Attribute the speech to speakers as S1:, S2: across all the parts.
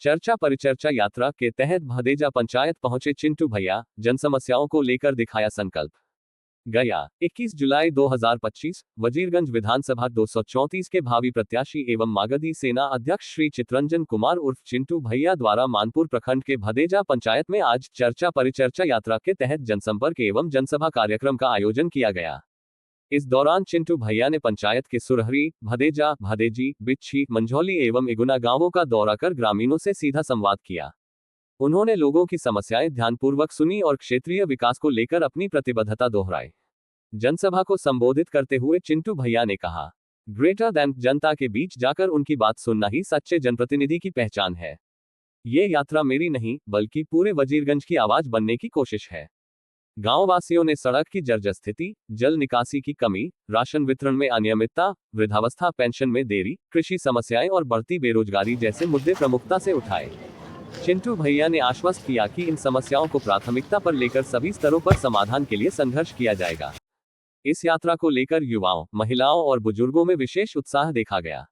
S1: चर्चा परिचर्चा यात्रा के तहत भदेजा पंचायत पहुंचे चिंटू भैया, जनसमस्याओं को लेकर दिखाया संकल्प। गया 21 जुलाई 2025 वजीरगंज विधानसभा 234 के भावी प्रत्याशी एवं मागधी सेना अध्यक्ष श्री चितरंजन कुमार उर्फ चिंटू भैया द्वारा मानपुर प्रखंड के भदेजा पंचायत में आज चर्चा परिचर्चा यात्रा के तहत जनसंपर्क एवं जनसभा कार्यक्रम का आयोजन किया गया। इस दौरान चिंटू भैया ने पंचायत के सुरहरी, भदेजा, भदेजी, बिच्छी, मंझौली एवं इगुना गांवों का दौरा कर ग्रामीणों से सीधा संवाद किया। उन्होंने लोगों की समस्याएं ध्यानपूर्वक सुनी और क्षेत्रीय विकास को लेकर अपनी प्रतिबद्धता दोहराई। जनसभा को संबोधित करते हुए चिंटू भैया ने कहा, ग्रेटर देन जनता के बीच जाकर उनकी बात सुनना ही सच्चे जनप्रतिनिधि की पहचान है। ये यात्रा मेरी नहीं बल्कि पूरे वजीरगंज की आवाज बनने की कोशिश है। गांव वासियों ने सड़क की जर्जर स्थिति, जल निकासी की कमी, राशन वितरण में अनियमितता, वृद्धावस्था पेंशन में देरी, कृषि समस्याएं और बढ़ती बेरोजगारी जैसे मुद्दे प्रमुखता से उठाए। चिंटू भैया ने आश्वस्त किया कि इन समस्याओं को प्राथमिकता पर लेकर सभी स्तरों पर समाधान के लिए संघर्ष किया जाएगा। इस यात्रा को लेकर युवाओं, महिलाओं और बुजुर्गों में विशेष उत्साह देखा गया।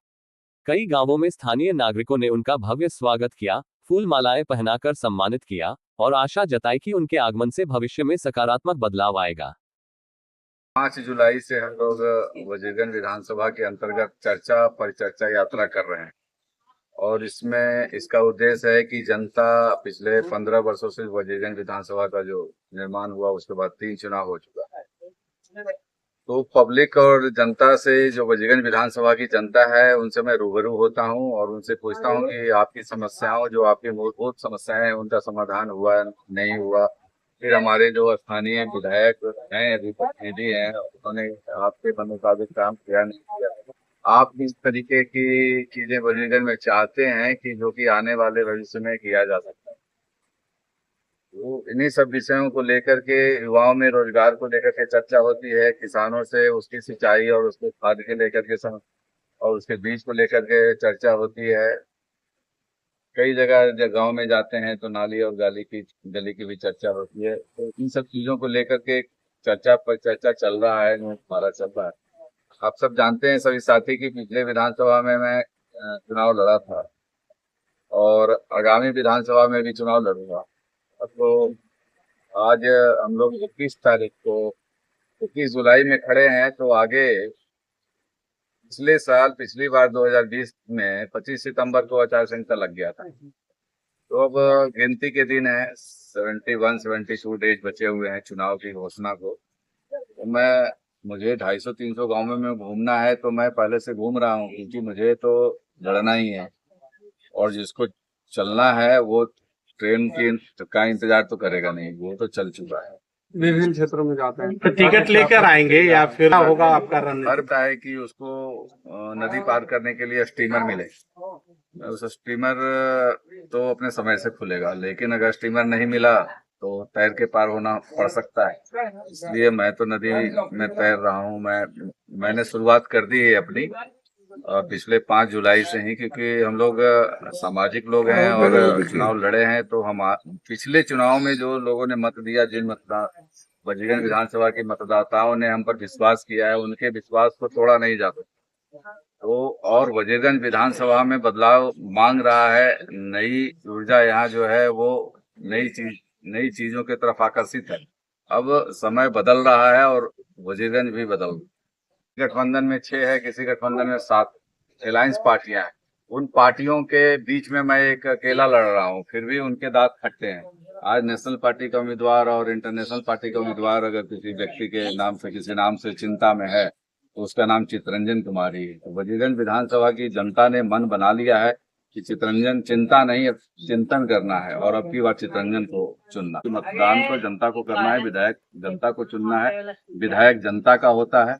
S1: कई गांवों में स्थानीय नागरिकों ने उनका भव्य स्वागत किया, फूल मालाएं पहनाकर सम्मानित किया और आशा जताई कि उनके आगमन से भविष्य में सकारात्मक बदलाव आएगा।
S2: 5 जुलाई से हम लोग वजीरगंज विधानसभा के अंतर्गत चर्चा परिचर्चा यात्रा कर रहे हैं और इसमें इसका उद्देश्य है कि जनता पिछले 15 वर्षों से वजीरगंज विधानसभा का जो निर्माण हुआ उसके बाद 3 चुनाव हो चुका है, तो पब्लिक और जनता से जो वजीरगंज विधानसभा की जनता है उनसे मैं रूबरू होता हूं और उनसे पूछता हूं कि आपकी समस्याओं जो आपकी मूलभूत समस्याएं हैं उनका समाधान हुआ नहीं हुआ। फिर हमारे जो स्थानीय विधायक हैं, अभी प्रतिनिधि हैं, उन्होंने आपके मुताबिक काम किया नहीं किया। आप किस तरीके की चीजें वजीरगंज में चाहते हैं कि जो कि आने वाले भविष्य में किया जा सकता है। तो इन्हीं सब विषयों को लेकर के युवाओं में रोजगार को लेकर के चर्चा होती है, किसानों से उसकी सिंचाई और उसके खाद के लेकर के और उसके बीज को लेकर के चर्चा होती है। कई जगह जब गांव में जाते हैं तो नाली और गली की भी चर्चा होती है। तो इन सब चीजों को लेकर के चर्चा पर चर्चा चल रहा है, हमारा चल रहा है। आप सब जानते हैं सभी साथी की पिछले विधानसभा में मैं चुनाव लड़ा था और आगामी विधानसभा में भी चुनाव लड़ूंगा। तो आज हम लोग 21 जुलाई में खड़े हैं, तो आगे पिछले साल पिछली बार 2020 में 25 सितंबर को आचार संहिता लग गया था, तो अब गिनती के दिन है, 72 डेज बचे हुए हैं चुनाव की घोषणा को। तो मुझे 250-300 गाँव में घूमना है, तो मैं पहले से घूम रहा हूँ क्योंकि मुझे तो लड़ना ही है और जिसको चलना है वो ट्रेन का इंतजार तो करेगा नहीं, वो तो चल चुका है।
S3: विभिन्न क्षेत्रों में जाते हैं
S4: तो टिकट लेकर आएंगे या फिर होगा आपका
S2: रणनीति है कि उसको नदी पार करने के लिए स्टीमर मिले। उस स्टीमर तो अपने समय से खुलेगा, लेकिन अगर स्टीमर नहीं मिला तो तैर के पार होना पड़ सकता है। इसलिए मैं तो नदी में तैर रहा हूँ। मैंने शुरुआत कर दी है अपनी पिछले 5 जुलाई से ही, क्योंकि हम लोग सामाजिक लोग हैं और चुनाव लड़े हैं। तो हम पिछले चुनाव में जो लोगों ने मत दिया, जिन वजीरगंज विधानसभा के मतदाताओं ने हम पर विश्वास किया है, उनके विश्वास को तोड़ा नहीं जा सकता। तो और वजीरगंज विधानसभा में बदलाव मांग रहा है। नई ऊर्जा यहाँ जो है वो नई चीजों की तरफ आकर्षित है। अब समय बदल रहा है और वजीरगंज भी बदल रहा है। गठबंधन में 6 है, किसी गठबंधन में 7 अलायंस पार्टियां हैं। उन पार्टियों के बीच में मैं एक अकेला लड़ रहा हूं, फिर भी उनके दांत खट्टे हैं। आज नेशनल पार्टी का उम्मीदवार और इंटरनेशनल पार्टी का उम्मीदवार अगर किसी व्यक्ति के नाम से किसी नाम से चिंता में है तो उसका नाम चितरंजन कुमार ही है। तो वजीरगंज विधानसभा की जनता ने मन बना लिया है कि चितरंजन चिंता नहीं, चिंतन करना है और अब की बार चितरंजन को चुनना। मतदान तो जनता को करना है, विधायक जनता को चुनना है। विधायक जनता का होता है,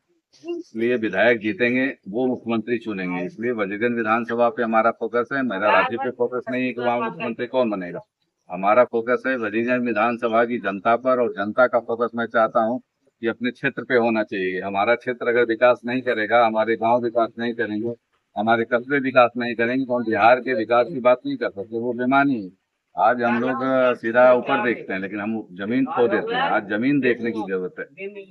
S2: इसलिए विधायक जीतेंगे वो मुख्यमंत्री चुनेंगे। इसलिए वजीरगंज विधानसभा पे हमारा फोकस है। मेरा राज्य पे फोकस नहीं है कि वहाँ मुख्यमंत्री कौन बनेगा। हमारा फोकस है वजीरगंज विधानसभा की जनता पर, और जनता का फोकस मैं चाहता हूँ कि अपने क्षेत्र पे होना चाहिए। हमारा क्षेत्र अगर विकास नहीं करेगा, हमारे गाँव विकास नहीं करेंगे, हमारे कस्बे विकास नहीं करेंगे, तो हम बिहार के विकास की बात नहीं कर सकते। वो बेमानी है। आज हम लोग सीधा ऊपर देखते हैं लेकिन हम जमीन खो देते हैं। आज जमीन देखने की जरूरत है।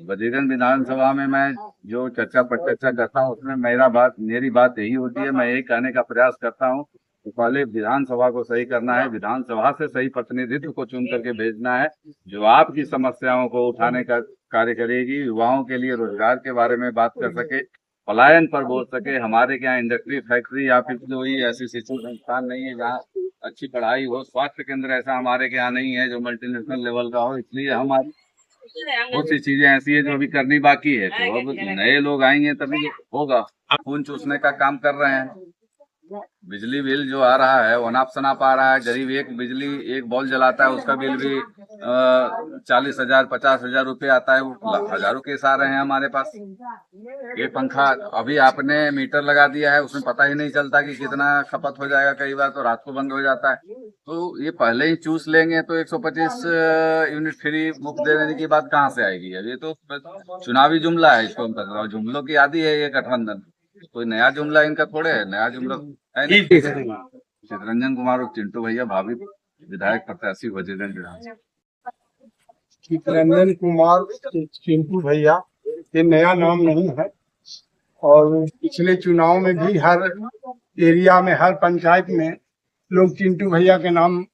S2: वजीरगंज विधानसभा में मैं जो चर्चा पर चर्चा करता हूँ उसमें मेरी बात यही होती है। मैं यही कहने का प्रयास करता हूँ तो पहले विधानसभा को सही करना है, विधानसभा से सही प्रतिनिधित्व को चुन करके भेजना है, जो आपकी समस्याओं को उठाने का कार्य करेगी, युवाओं के लिए रोजगार के बारे में बात कर सके, पलायन पर बोल सके। हमारे यहाँ इंडस्ट्री, फैक्ट्री या फिर कोई ऐसी शिक्षण संस्थान नहीं है जहाँ अच्छी पढ़ाई हो। स्वास्थ्य केंद्र ऐसा हमारे यहाँ नहीं है जो मल्टीनेशनल लेवल का हो, इसलिए हमारी बहुत सी चीजें ऐसी है जो अभी करनी बाकी है। तो अब नए लोग आएंगे तभी होगा। खून चूसने का काम कर रहे हैं। बिजली बिल जो आ रहा है वो नाप शनाप आ रहा है। गरीब एक बॉल जलाता है, उसका बिल भी 40,000 50,000 रुपये आता है। वो हजारों केस आ रहे हैं हमारे पास। ये पंखा अभी आपने मीटर लगा दिया है, उसमें पता ही नहीं चलता कि कितना खपत हो जाएगा। कई बार तो रात को बंद हो जाता है। तो ये पहले ही चूस लेंगे तो 125 यूनिट फ्री मुफ्त दे देने की बात कहाँ से आएगी। अब ये तो चुनावी जुमला है, इसको हम कर रहे हैं। जुमलों की आदि है ये गठबंधन। कोई नया जुमला इनका थोड़े है, नया जुमला है नहीं। चितरंजन कुमार और चिंटू भैया भावी विधायक प्रत्याशी वजीरगंज विधानसभा।
S3: चितरंजन कुमार चिंटू भैया ये नया नाम नहीं है, और पिछले चुनाव में भी हर एरिया में, हर पंचायत में लोग चिंटू भैया के नाम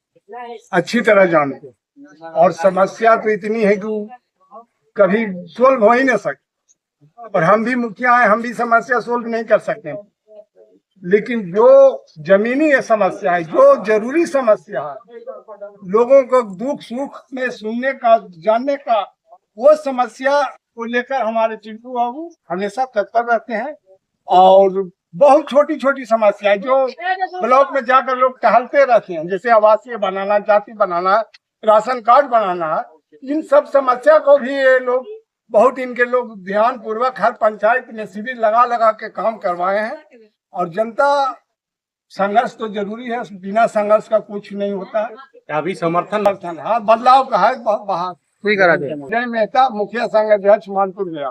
S3: अच्छी तरह जानते हैं। और समस्या तो इतनी है कि कभी सोल्व हो ही नहीं सकती। और हम भी मुखिया हैं, हम भी समस्या सोल्व नहीं कर सकते। लेकिन जो जमीनी ये समस्या है, जो जरूरी समस्या है, लोगों को दुख सुख में सुनने का, जानने का, वो समस्या को लेकर हमारे चिंटू बाबू हमेशा तत्पर रहते हैं। और बहुत छोटी छोटी समस्याएं जो ब्लॉक में जाकर लोग टहलते रहते हैं, जैसे आवासीय बनाना, जाति बनाना, राशन कार्ड बनाना, इन सब समस्या को भी ये लोग बहुत, इनके लोग ध्यान पूर्वक हर पंचायत में शिविर लगा लगा के काम करवाए हैं। और जनता संघर्ष तो जरूरी है, बिना संघर्ष का कुछ नहीं होता है।
S4: अभी समर्थन
S3: हाँ, बदलाव का है बाहर। जय मेहता, मुखिया संघ अध्यक्ष मानपुर गया।